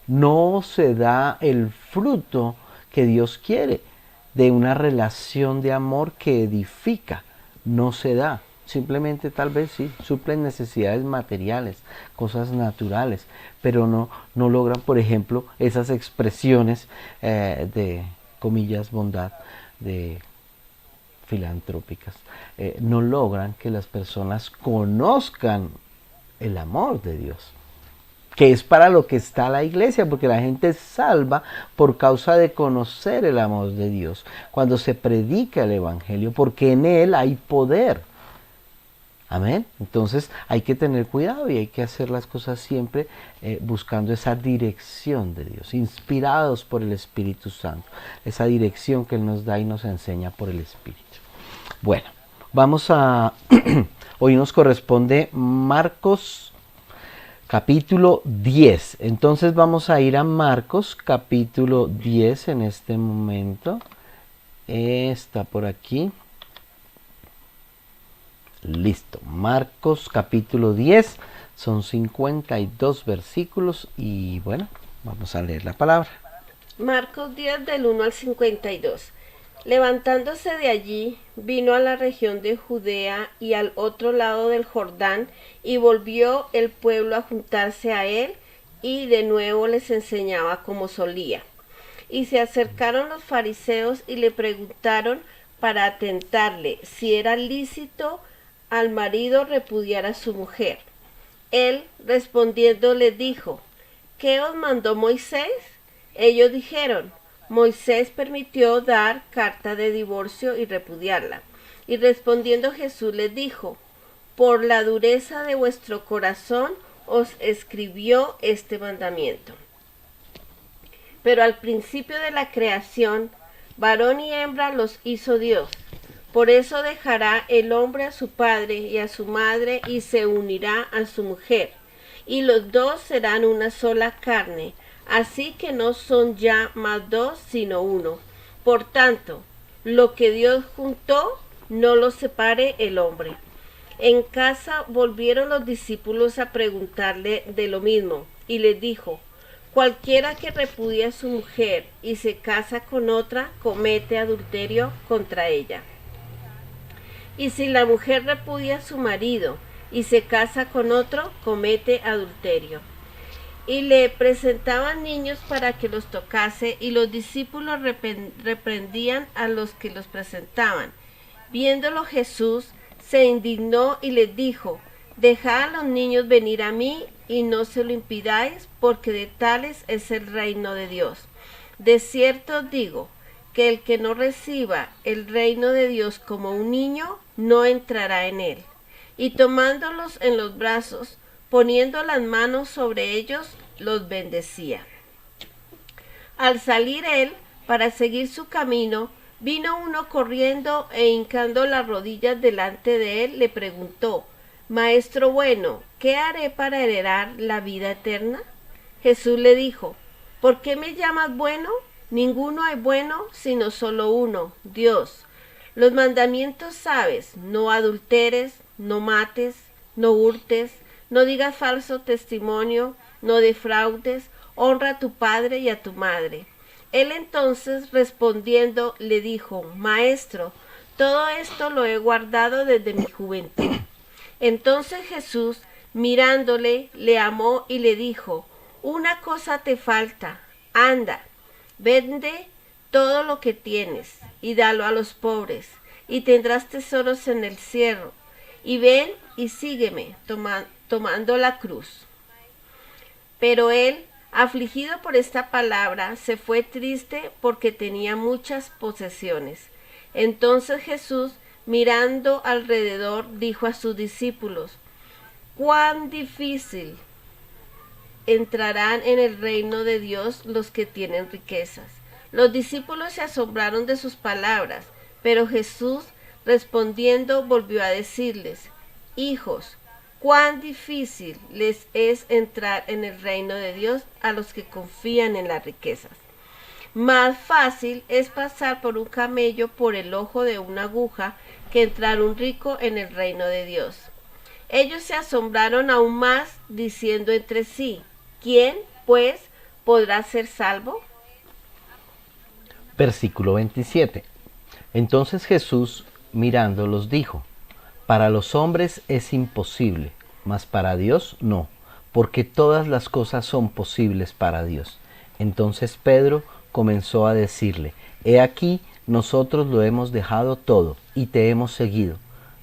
no se da el fruto que Dios quiere de una relación de amor que edifica, no se da. Simplemente tal vez sí, suplen necesidades materiales, cosas naturales, pero no logran, por ejemplo, esas expresiones de, comillas, bondad, de filantrópicas. No logran que las personas conozcan el amor de Dios, que es para lo que está la iglesia, porque la gente es salva por causa de conocer el amor de Dios, cuando se predica el evangelio, porque en él hay poder. Amén. Entonces hay que tener cuidado y hay que hacer las cosas siempre buscando esa dirección de Dios, inspirados por el Espíritu Santo, esa dirección que Él nos da y nos enseña por el Espíritu. Bueno, vamos a... hoy nos corresponde Marcos capítulo 10. Entonces vamos a ir a Marcos capítulo 10 en este momento. Está por aquí. Listo, Marcos capítulo 10, son 52 versículos y bueno, vamos a leer la palabra. Marcos 10 del 1 al 52. Levantándose de allí, vino a la región de Judea y al otro lado del Jordán, y volvió el pueblo a juntarse a él, y de nuevo les enseñaba como solía. Y se acercaron los fariseos y le preguntaron para atentarle si era lícito al marido repudiar a su mujer. Él respondiendo les dijo: ¿qué os mandó Moisés? Ellos dijeron: Moisés permitió dar carta de divorcio y repudiarla. Y respondiendo Jesús les dijo: por la dureza de vuestro corazón os escribió este mandamiento. Pero al principio de la creación, varón y hembra los hizo Dios. Por eso dejará el hombre a su padre y a su madre y se unirá a su mujer, y los dos serán una sola carne. Así que no son ya más dos, sino uno. Por tanto, lo que Dios juntó, no lo separe el hombre. En casa volvieron los discípulos a preguntarle de lo mismo, y les dijo: cualquiera que repudia a su mujer y se casa con otra, comete adulterio contra ella. Y si la mujer repudia a su marido y se casa con otro, comete adulterio. Y le presentaban niños para que los tocase, y los discípulos reprendían a los que los presentaban. Viéndolo Jesús, se indignó y les dijo: dejad a los niños venir a mí, y no se lo impidáis, porque de tales es el reino de Dios. De cierto os digo, que el que no reciba el reino de Dios como un niño, no entrará en él. Y tomándolos en los brazos, poniendo las manos sobre ellos, los bendecía. Al salir él, para seguir su camino, vino uno corriendo e hincando las rodillas delante de él, le preguntó: Maestro bueno, ¿qué haré para heredar la vida eterna? Jesús le dijo: ¿por qué me llamas bueno? Ninguno hay bueno, sino solo uno, Dios. Los mandamientos sabes: no adulteres, no mates, no hurtes, no digas falso testimonio, no defraudes, honra a tu padre y a tu madre. Él entonces respondiendo le dijo: Maestro, todo esto lo he guardado desde mi juventud. Entonces Jesús, mirándole, le amó y le dijo: una cosa te falta, anda, vende todo lo que tienes y dalo a los pobres, y tendrás tesoros en el cielo. Y ven y sígueme, tomando la cruz. Pero él, afligido por esta palabra, se fue triste porque tenía muchas posesiones. Entonces Jesús, mirando alrededor, dijo a sus discípulos: cuán difícil entrarán en el reino de Dios los que tienen riquezas. Los discípulos se asombraron de sus palabras, pero Jesús, respondiendo, volvió a decirles: Hijos, cuán difícil les es entrar en el reino de Dios a los que confían en las riquezas. Más fácil es pasar por un camello por el ojo de una aguja que entrar un rico en el reino de Dios. Ellos se asombraron aún más, diciendo entre sí: ¿Quién, pues, podrá ser salvo? Versículo 27. Entonces Jesús, mirándolos, dijo: Para los hombres es imposible, mas para Dios no, porque todas las cosas son posibles para Dios. Entonces Pedro comenzó a decirle: He aquí, nosotros lo hemos dejado todo y te hemos seguido.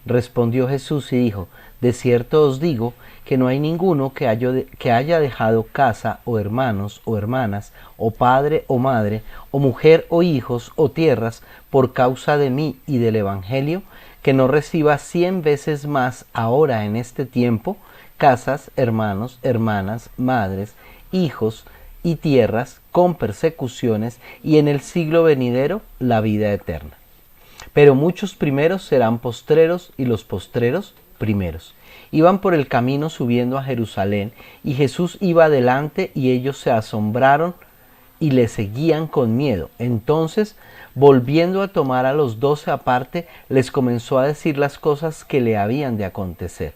Respondió Jesús y dijo: De cierto os digo que no hay ninguno que haya dejado casa o hermanos o hermanas o padre o madre o mujer o hijos o tierras por causa de mí y del Evangelio, que no reciba 100 veces más ahora en este tiempo casas, hermanos, hermanas, madres, hijos y tierras con persecuciones, y en el siglo venidero la vida eterna. Pero muchos primeros serán postreros y los postreros primeros. Iban por el camino subiendo a Jerusalén, y Jesús iba adelante, y ellos se asombraron y le seguían con miedo. Entonces, volviendo a tomar a los 12 aparte, les comenzó a decir las cosas que le habían de acontecer.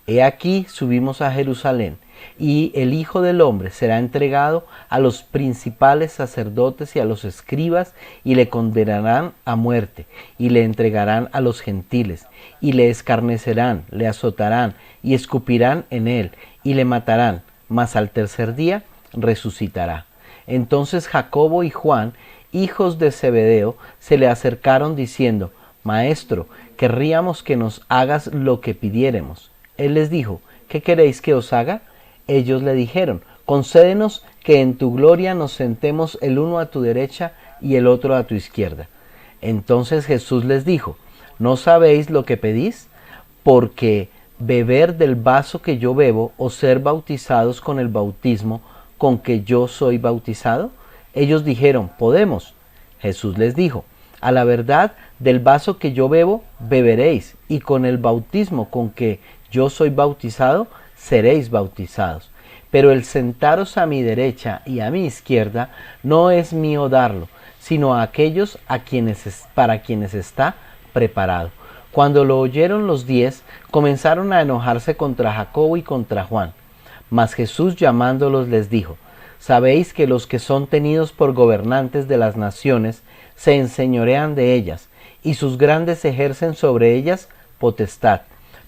He aquí, subimos a Jerusalén, y el Hijo del Hombre será entregado a los principales sacerdotes y a los escribas, y le condenarán a muerte, y le entregarán a los gentiles, y le escarnecerán, le azotarán, y escupirán en él, y le matarán, mas al tercer día resucitará. Entonces Jacobo y Juan, hijos de Zebedeo, se le acercaron diciendo: Maestro, querríamos que nos hagas lo que pidiéremos. Él les dijo: ¿Qué queréis que os haga? Ellos le dijeron: Concédenos que en tu gloria nos sentemos el uno a tu derecha y el otro a tu izquierda. Entonces Jesús les dijo: ¿No sabéis lo que pedís? Porque beber del vaso que yo bebo, o ser bautizados con el bautismo con que yo soy bautizado. Ellos dijeron: Podemos. Jesús les dijo: A la verdad, del vaso que yo bebo, beberéis, y con el bautismo con que yo soy bautizado, seréis bautizados. Pero el sentaros a mi derecha y a mi izquierda no es mío darlo, sino a aquellos para quienes está preparado. Cuando lo oyeron los 10, comenzaron a enojarse contra Jacobo y contra Juan. Mas Jesús, llamándolos, les dijo: Sabéis que los que son tenidos por gobernantes de las naciones se enseñorean de ellas, y sus grandes ejercen sobre ellas potestad.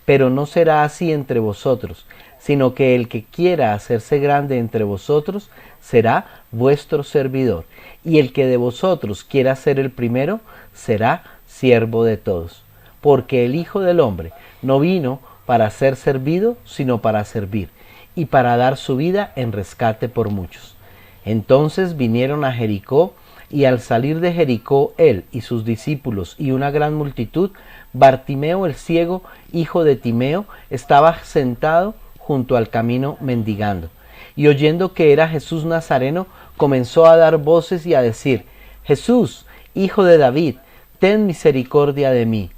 Pero no será así entre vosotros, sino que el que quiera hacerse grande entre vosotros será vuestro servidor, y el que de vosotros quiera ser el primero será siervo de todos. Porque el Hijo del Hombre no vino para ser servido, sino para servir, y para dar su vida en rescate por muchos. Entonces vinieron a Jericó, y al salir de Jericó él y sus discípulos y una gran multitud, Bartimeo el ciego, hijo de Timeo, estaba sentado junto al camino mendigando. Y oyendo que era Jesús Nazareno, comenzó a dar voces y a decir: Jesús, hijo de David, ten misericordia de mí.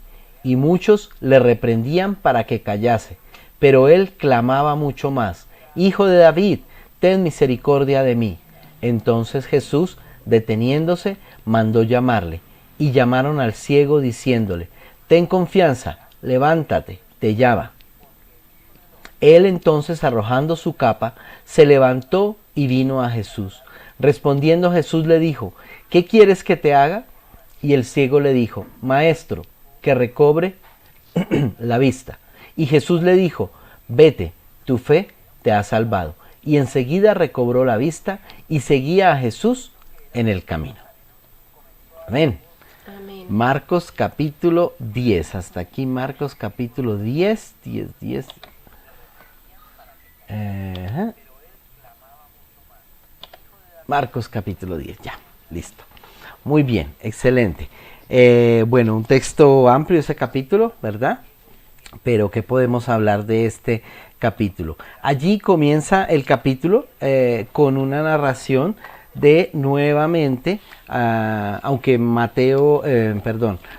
Y muchos le reprendían para que callase, pero él clamaba mucho más: Hijo de David, ten misericordia de mí. Entonces Jesús, deteniéndose, mandó llamarle, y llamaron al ciego diciéndole: Ten confianza, levántate, te llama. Él entonces, arrojando su capa, se levantó y vino a Jesús. Respondiendo Jesús le dijo: ¿Qué quieres que te haga? Y el ciego le dijo: Maestro, que recobre la vista. Y Jesús le dijo: Vete, tu fe te ha salvado. Y enseguida recobró la vista y seguía a Jesús en el camino. Amén. Amén. Marcos capítulo 10. Hasta aquí Marcos capítulo 10. Marcos capítulo 10. Ya, listo. Muy bien, excelente. Bueno, un texto amplio ese capítulo, ¿verdad? Pero ¿qué podemos hablar de este capítulo? Allí comienza el capítulo con una narración de nuevamente, aunque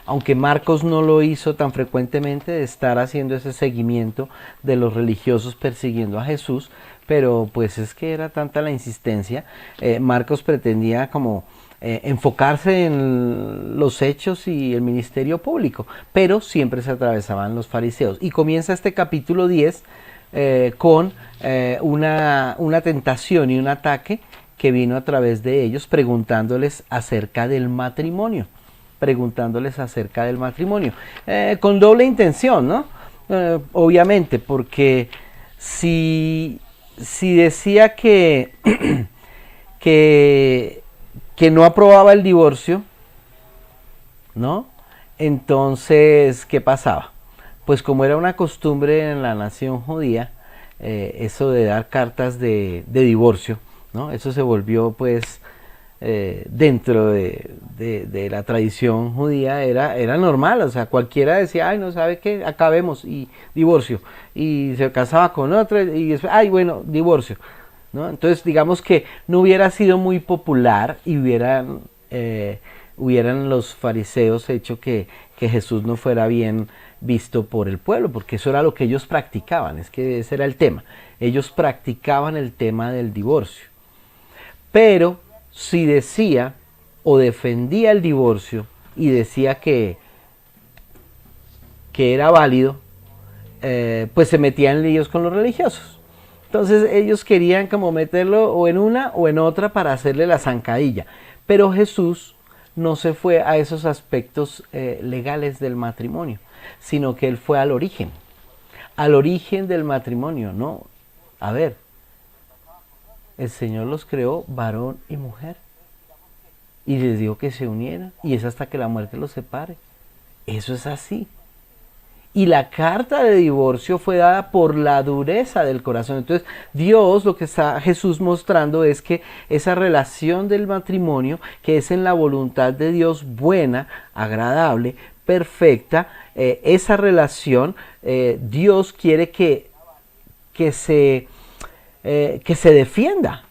aunque Marcos no lo hizo tan frecuentemente, de estar haciendo ese seguimiento de los religiosos persiguiendo a Jesús, pero pues es que era tanta la insistencia. Marcos pretendía como enfocarse en los hechos y el ministerio público, pero siempre se atravesaban los fariseos. Y comienza este capítulo 10 con una tentación y un ataque que vino a través de ellos preguntándoles acerca del matrimonio. Con doble intención, ¿no? Obviamente, porque si decía que, que no aprobaba el divorcio, ¿no? Entonces, ¿qué pasaba? Pues como era una costumbre en la nación judía, eso de dar cartas de divorcio, ¿no? Eso se volvió pues dentro de la tradición judía, era normal. O sea, cualquiera decía, ay, no sabe qué, acabemos, y divorcio, y se casaba con otra, y después, ay, bueno, divorcio, ¿no? Entonces digamos que no hubiera sido muy popular y hubieran los fariseos hecho que Jesús no fuera bien visto por el pueblo, porque eso era lo que ellos practicaban. Es que ese era el tema. Ellos practicaban el tema del divorcio. Pero si decía o defendía el divorcio y decía que era válido, pues se metía en líos con los religiosos. Entonces ellos querían como meterlo o en una o en otra para hacerle la zancadilla. Pero Jesús no se fue a esos aspectos legales del matrimonio, sino que él fue al origen del matrimonio, ¿no? A ver, el Señor los creó varón y mujer y les dijo que se unieran, y es hasta que la muerte los separe. Eso es así. Y la carta de divorcio fue dada por la dureza del corazón. Entonces Dios, lo que está Jesús mostrando es que esa relación del matrimonio, que es en la voluntad de Dios, buena, agradable, perfecta, esa relación Dios quiere que se defienda,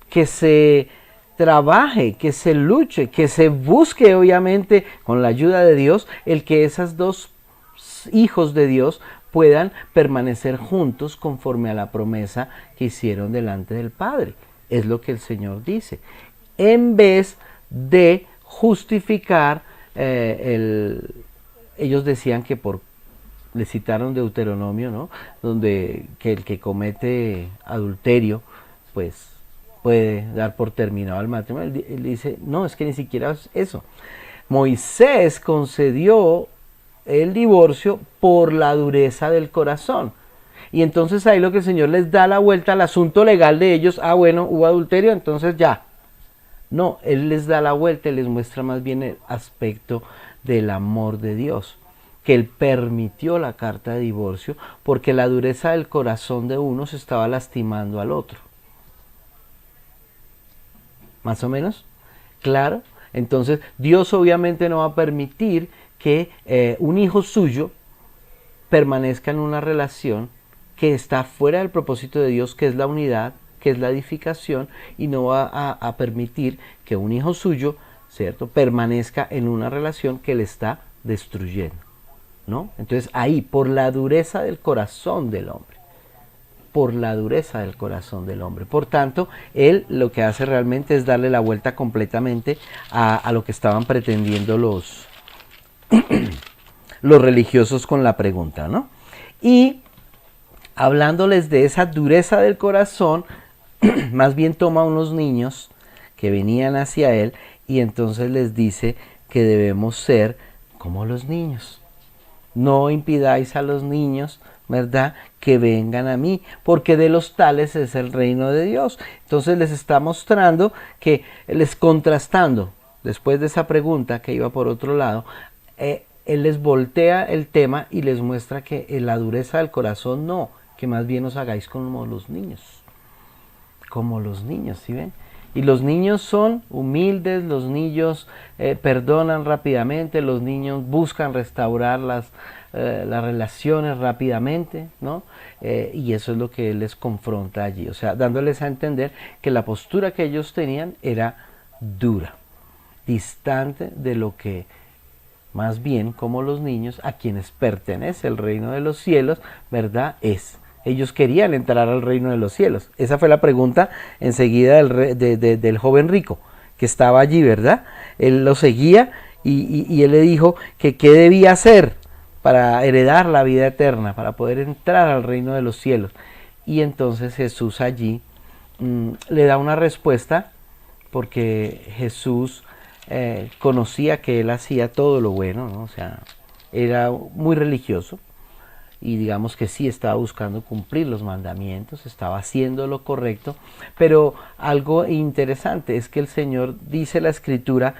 que se trabaje, que se luche, que se busque, obviamente con la ayuda de Dios, el que esas dos hijos de Dios puedan permanecer juntos conforme a la promesa que hicieron delante del Padre. Es lo que el Señor dice. En vez de justificar, ellos decían que le citaron Deuteronomio, ¿no? Donde que el que comete adulterio, pues puede dar por terminado el matrimonio. Él dice, no, es que ni siquiera es eso. Moisés concedió el divorcio por la dureza del corazón. Y entonces ahí lo que el Señor les da la vuelta al asunto legal de ellos. Ah, bueno, hubo adulterio, entonces ya. No, Él les da la vuelta y les muestra más bien el aspecto del amor de Dios, que Él permitió la carta de divorcio porque la dureza del corazón de uno se estaba lastimando al otro. ¿Más o menos? Claro. Entonces Dios obviamente no va a permitir que un hijo suyo permanezca en una relación que está fuera del propósito de Dios, que es la unidad, que es la edificación, y no va a permitir que un hijo suyo, ¿cierto?, permanezca en una relación que le está destruyendo, ¿no? Entonces ahí, por la dureza del corazón del hombre, por tanto, él lo que hace realmente es darle la vuelta completamente a lo que estaban pretendiendo los religiosos con la pregunta, ¿no? Y hablándoles de esa dureza del corazón, más bien toma unos niños que venían hacia él y entonces les dice que debemos ser como los niños. No impidáis a los niños, ¿verdad?, que vengan a mí, porque de los tales es el reino de Dios. Entonces les está mostrando que, les contrastando, después de esa pregunta que iba por otro lado, él les voltea el tema y les muestra que la dureza del corazón no, que más bien os hagáis como los niños. Como los niños, ¿sí ven? Y los niños son humildes, los niños perdonan rápidamente, los niños buscan restaurar las relaciones rápidamente, ¿no? Y eso es lo que él les confronta allí, o sea, dándoles a entender que la postura que ellos tenían era dura, distante de lo que más bien como los niños a quienes pertenece el reino de los cielos, ¿verdad? Ellos querían entrar al reino de los cielos. Esa fue la pregunta enseguida del joven rico que estaba allí, ¿verdad? Él lo seguía y él le dijo que qué debía hacer para heredar la vida eterna, para poder entrar al reino de los cielos. Y entonces Jesús allí le da una respuesta, porque Jesús conocía que él hacía todo lo bueno, ¿no? O sea, era muy religioso y digamos que sí estaba buscando cumplir los mandamientos, estaba haciendo lo correcto, pero algo interesante es que el Señor, dice la Escritura,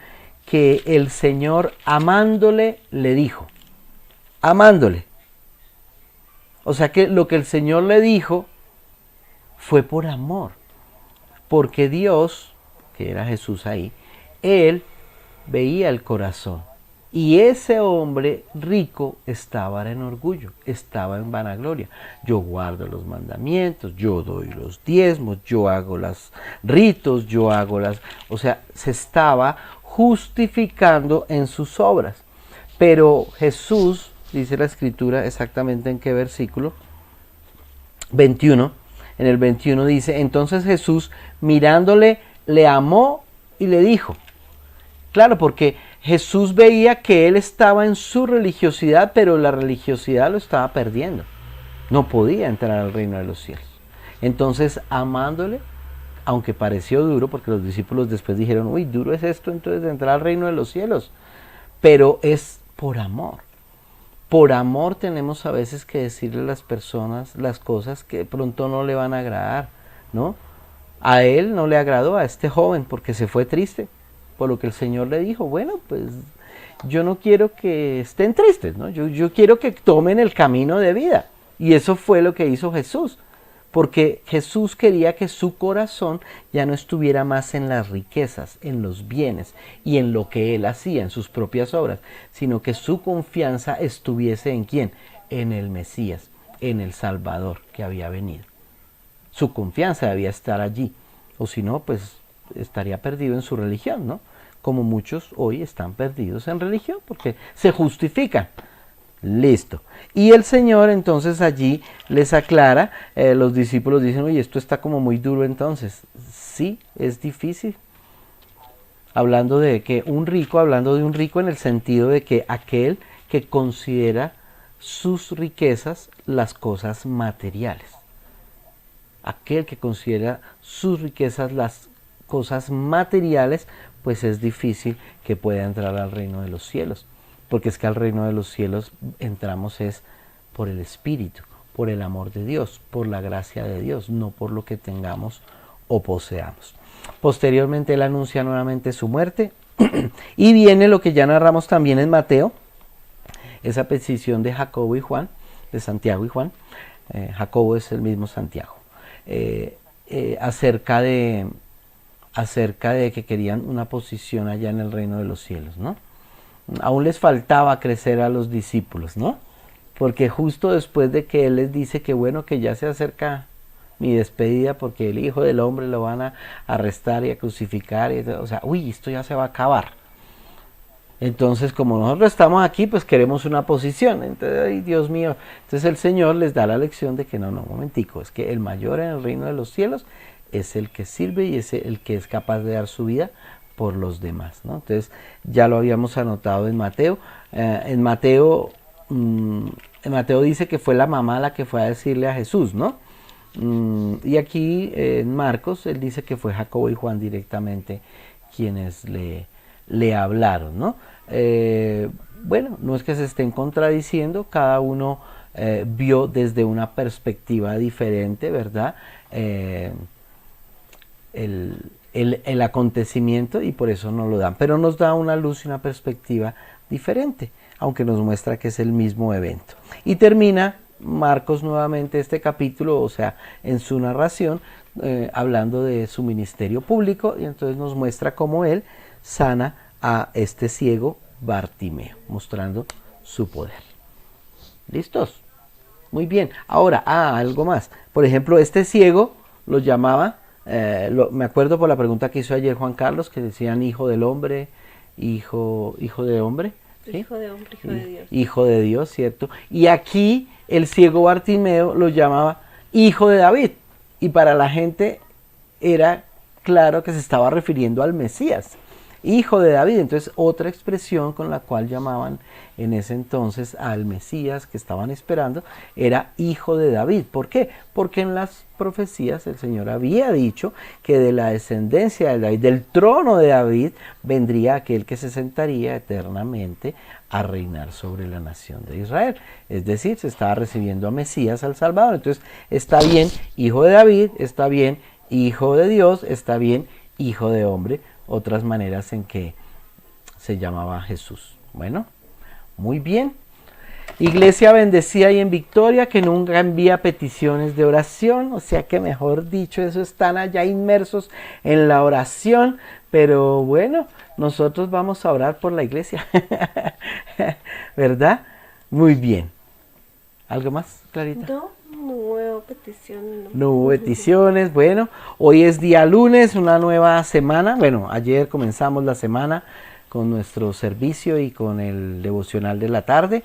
que el Señor amándole le dijo, amándole. O sea que lo que el Señor le dijo fue por amor, porque Dios, que era Jesús ahí, él veía el corazón. Y ese hombre rico estaba en orgullo, estaba en vanagloria. Yo guardo los mandamientos, yo doy los diezmos, yo hago los ritos, yo hago las... O sea, se estaba justificando en sus obras. Pero Jesús, dice la Escritura, exactamente en qué versículo, 21, en el 21 dice, entonces Jesús mirándole le amó y le dijo, claro, porque Jesús veía que él estaba en su religiosidad, pero la religiosidad lo estaba perdiendo. No podía entrar al reino de los cielos. Entonces, amándole, aunque pareció duro, porque los discípulos después dijeron, uy, duro es esto entonces de entrar al reino de los cielos. Pero es por amor. Por amor tenemos a veces que decirle a las personas las cosas que de pronto no le van a agradar, ¿no? A él no le agradó, a este joven, porque se fue triste. Por lo que el Señor le dijo, bueno, pues yo no quiero que estén tristes, ¿no? Yo quiero que tomen el camino de vida. Y eso fue lo que hizo Jesús, porque Jesús quería que su corazón ya no estuviera más en las riquezas, en los bienes y en lo que él hacía, en sus propias obras, sino que su confianza estuviese en ¿quién? En el Mesías, en el Salvador que había venido. Su confianza debía estar allí, o si no, pues estaría perdido en su religión, ¿no? Como muchos hoy están perdidos en religión porque se justifican. Listo. Y el Señor entonces allí les aclara, los discípulos dicen, oye, esto está como muy duro entonces. Sí, es difícil. Hablando de un rico en el sentido de que aquel que considera sus riquezas las cosas materiales. Aquel que considera sus riquezas las cosas materiales, pues es difícil que pueda entrar al reino de los cielos, porque es que al reino de los cielos entramos es por el Espíritu, por el amor de Dios, por la gracia de Dios, no por lo que tengamos o poseamos. Posteriormente él anuncia nuevamente su muerte y viene lo que ya narramos también en Mateo, esa petición de Jacobo y Juan, de Santiago y Juan. Jacobo es el mismo Santiago, acerca de que querían una posición allá en el reino de los cielos, ¿no? Aún les faltaba crecer a los discípulos, ¿no? Porque justo después de que él les dice que bueno, que ya se acerca mi despedida porque el Hijo del Hombre lo van a arrestar y a crucificar, o sea, uy, esto ya se va a acabar. Entonces, como nosotros estamos aquí, pues queremos una posición. Entonces, ay, Dios mío. Entonces el Señor les da la lección de que no, un momentico, es que el mayor en el reino de los cielos es el que sirve y es el que es capaz de dar su vida por los demás, ¿no? Entonces ya lo habíamos anotado en Mateo. En Mateo dice que fue la mamá la que fue a decirle a Jesús, ¿no? Y aquí en Marcos él dice que fue Jacobo y Juan directamente quienes le hablaron, ¿no? Bueno, no es que se estén contradiciendo, cada uno vio desde una perspectiva diferente, ¿verdad? El acontecimiento y por eso no lo dan, pero nos da una luz y una perspectiva diferente, aunque nos muestra que es el mismo evento. Y termina Marcos nuevamente este capítulo, o sea, en su narración, hablando de su ministerio público, y entonces nos muestra cómo él sana a este ciego Bartimeo, mostrando su poder. ¿Listos? Muy bien. Ahora, algo más. Por ejemplo, este ciego lo llamaba, me acuerdo por la pregunta que hizo ayer Juan Carlos, que decían hijo del hombre, hijo de hombre. ¿Sí? Hijo de hombre, hijo de Dios. Hijo de Dios, ¿cierto? Y aquí el ciego Bartimeo lo llamaba hijo de David. Y para la gente era claro que se estaba refiriendo al Mesías, hijo de David. Entonces, otra expresión con la cual llamaban en ese entonces al Mesías que estaban esperando era hijo de David. ¿Por qué? Porque en las profecías el Señor había dicho que de la descendencia de David, del trono de David, vendría aquel que se sentaría eternamente a reinar sobre la nación de Israel. Es decir, se estaba recibiendo a Mesías, al Salvador. Entonces, está bien hijo de David, está bien hijo de Dios, está bien hijo de hombre, otras maneras en que se llamaba Jesús. Bueno, muy bien. Iglesia bendecida y en victoria, que nunca envía peticiones de oración, o sea que mejor dicho, eso están allá inmersos en la oración, pero bueno, nosotros vamos a orar por la iglesia, ¿verdad? Muy bien. ¿Algo más, Clarita? No hubo petición. No hubo peticiones. Bueno, hoy es día lunes, una nueva semana. Bueno, ayer comenzamos la semana con nuestro servicio y con el devocional de la tarde.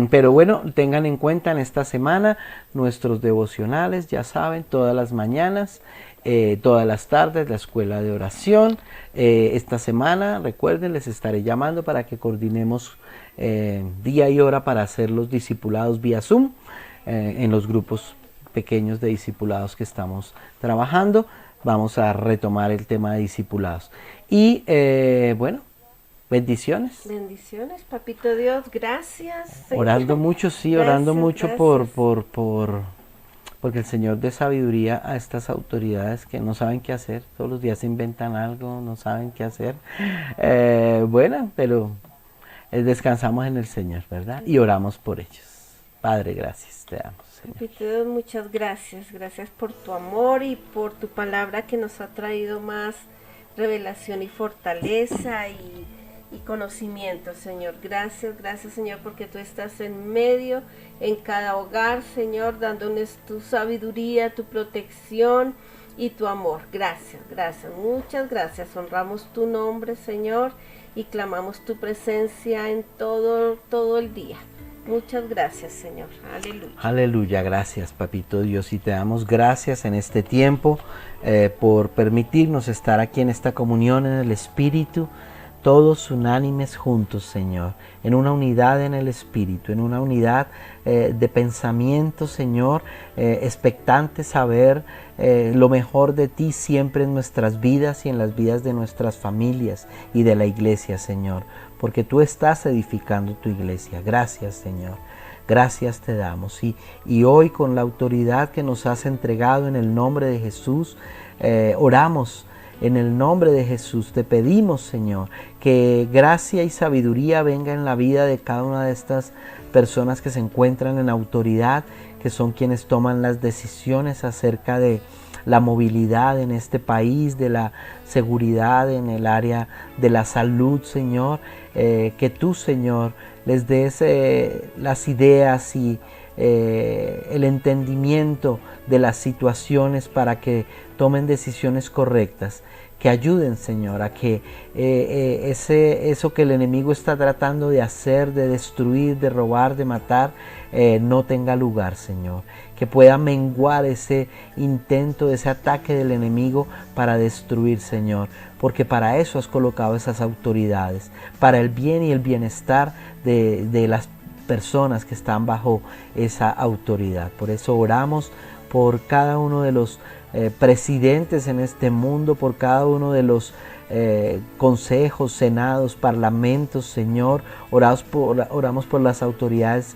Pero bueno, tengan en cuenta en esta semana nuestros devocionales, ya saben, todas las mañanas, todas las tardes, la escuela de oración. Esta semana, recuerden, les estaré llamando para que coordinemos día y hora para hacer los discipulados vía Zoom en los grupos pequeños de discipulados que estamos trabajando. Vamos a retomar el tema de discipulados. Y bueno, bendiciones. Bendiciones, papito Dios, gracias. Orando mucho, sí, orando mucho gracias. porque el Señor dé sabiduría a estas autoridades que no saben qué hacer. Todos los días inventan algo, no saben qué hacer. Bueno, pero descansamos en el Señor, ¿verdad? Y oramos por ellos. Padre, gracias, te damos, Señor. Papito Dios, muchas gracias. Gracias por tu amor y por tu palabra que nos ha traído más revelación y fortaleza y conocimiento, Señor. Gracias, Señor, porque tú estás en medio, en cada hogar, Señor, dándonos tu sabiduría, tu protección y tu amor. Gracias, muchas gracias. Honramos tu nombre, Señor, y clamamos tu presencia en todo el día. Muchas gracias, Señor. Aleluya. Aleluya, gracias, Papito Dios, y te damos gracias en este tiempo por permitirnos estar aquí en esta comunión en el Espíritu, todos unánimes juntos, Señor, en una unidad en el Espíritu, en una unidad de pensamiento, Señor, expectantes a ver lo mejor de ti siempre en nuestras vidas y en las vidas de nuestras familias y de la iglesia, Señor, porque tú estás edificando tu iglesia. Gracias, Señor. Gracias te damos. Y hoy, con la autoridad que nos has entregado en el nombre de Jesús, oramos. En el nombre de Jesús te pedimos, Señor, que gracia y sabiduría venga en la vida de cada una de estas personas que se encuentran en autoridad, que son quienes toman las decisiones acerca de la movilidad en este país, de la seguridad en el área de la salud, Señor. Que tú, Señor, les des las ideas y el entendimiento de las situaciones para que tomen decisiones correctas, que ayuden, Señor, a que eso que el enemigo está tratando de hacer, de destruir, de robar, de matar, no tenga lugar, Señor. Que pueda menguar ese intento, ese ataque del enemigo para destruir, Señor. Porque para eso has colocado esas autoridades, para el bien y el bienestar de las personas que están bajo esa autoridad. Por eso oramos por cada uno de los presidentes en este mundo, por cada uno de los consejos, senados, parlamentos, Señor. Oramos por las autoridades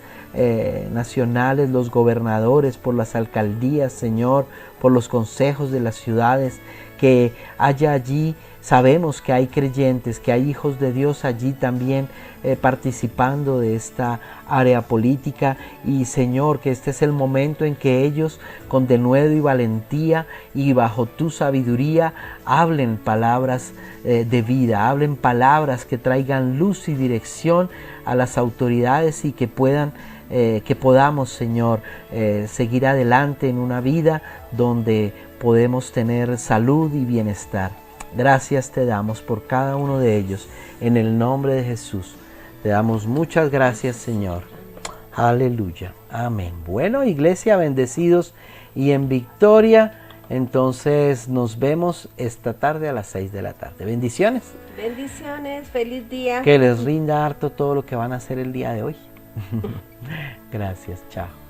nacionales, los gobernadores, por las alcaldías, Señor, por los consejos de las ciudades, que haya allí, sabemos que hay creyentes, que hay hijos de Dios allí también participando de esta área política, y Señor, que este es el momento en que ellos con denuedo y valentía y bajo tu sabiduría hablen palabras de vida, hablen palabras que traigan luz y dirección a las autoridades, y que podamos, Señor, seguir adelante en una vida donde podemos tener salud y bienestar. Gracias te damos por cada uno de ellos, en el nombre de Jesús. Te damos muchas gracias, Señor. Aleluya. Amén. Bueno, iglesia, bendecidos y en victoria. Entonces nos vemos esta tarde a las 6 de la tarde. Bendiciones. Bendiciones, feliz día. Que les rinda harto todo lo que van a hacer el día de hoy. Gracias, chao.